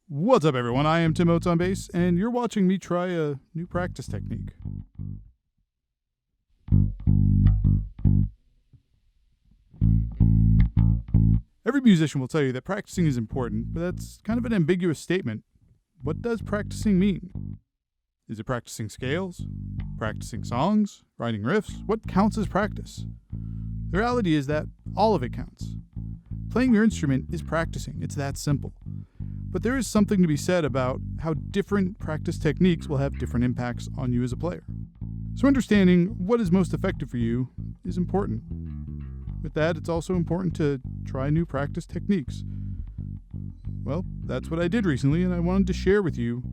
What's up, everyone? I am Tim Oates on bass, and you're watching me try a new practice technique. Every musician will tell you that practicing is important, but that's kind of an ambiguous statement. What does practicing mean? Is it practicing scales? Practicing songs? Writing riffs? What counts as practice? The reality is that all of it counts. Playing your instrument is practicing. It's that simple. But there is something to be said about how different practice techniques will have different impacts on you as a player. So understanding what is most effective for you is important. With that, it's also important to try new practice techniques. Well, that's what I did recently, and I wanted to share with you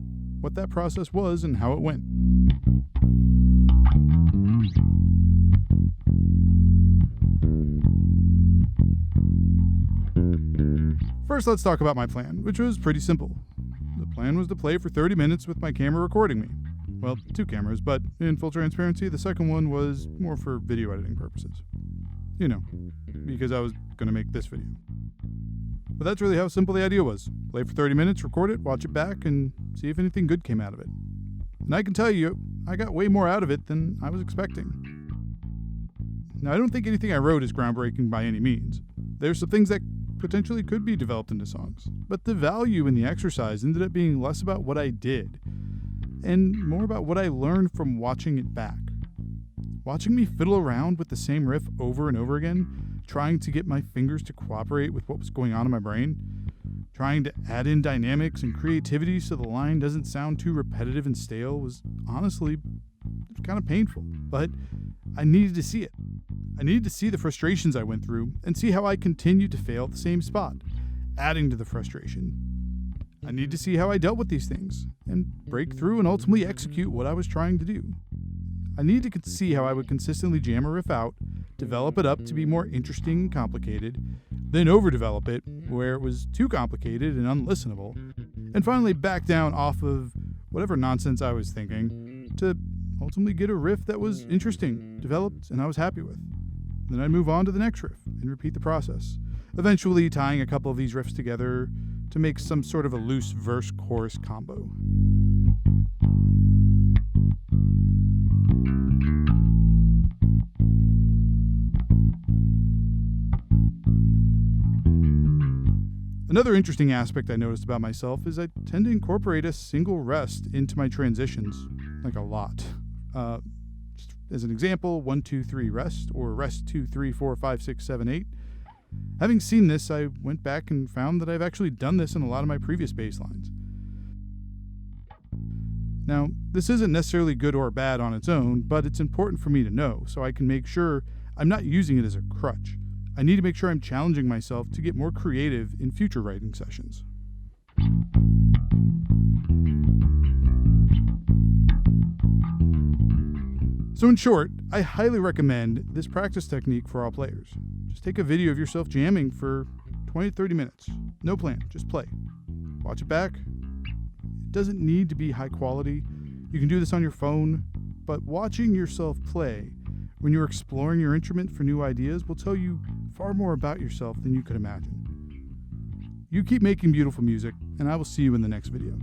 what that process was and how it went. First, let's talk about my plan, which was pretty simple. The plan was to play for 30 minutes with my camera recording me. Well, 2 cameras, but in full transparency, the second one was more for video editing purposes. You know, because I was going to make this video. But that's really how simple the idea was. Play for 30 minutes, record it, watch it back, and see if anything good came out of it. And I can tell you, I got way more out of it than I was expecting. Now, I don't think anything I wrote is groundbreaking by any means. There's some things that potentially could be developed into songs, but the value in the exercise ended up being less about what I did and more about what I learned from watching it back. Watching me fiddle around with the same riff over and over again, trying to get my fingers to cooperate with what was going on in my brain, trying to add in dynamics and creativity so the line doesn't sound too repetitive and stale was honestly kind of painful, but I needed to see it. I needed to see the frustrations I went through and see how I continued to fail at the same spot, adding to the frustration. I needed to see how I dealt with these things and break through and ultimately execute what I was trying to do. I needed to see how I would consistently jam a riff out, develop it up to be more interesting and complicated, then overdevelop it where it was too complicated and unlistenable, and finally back down off of whatever nonsense I was thinking to ultimately get a riff that was interesting, developed, and I was happy with. Then I'd move on to the next riff and repeat the process, eventually tying a couple of these riffs together to make some sort of a loose verse-chorus combo. Another interesting aspect I noticed about myself is I tend to incorporate a single rest into my transitions, like a lot. Just as an example, 1, 2, 3 rest, or rest 2, 3, 4, 5, 6, 7, 8. Having seen this, I went back and found that I've actually done this in a lot of my previous bass lines. Now, this isn't necessarily good or bad on its own, but it's important for me to know so I can make sure I'm not using it as a crutch. I need to make sure I'm challenging myself to get more creative in future writing sessions. So in short, I highly recommend this practice technique for all players. Just take a video of yourself jamming for 20 to 30 minutes. No plan, just play. Watch it back. It doesn't need to be high quality. You can do this on your phone, but watching yourself play when you're exploring your instrument for new ideas will tell you far more about yourself than you could imagine. You keep making beautiful music, and I will see you in the next video.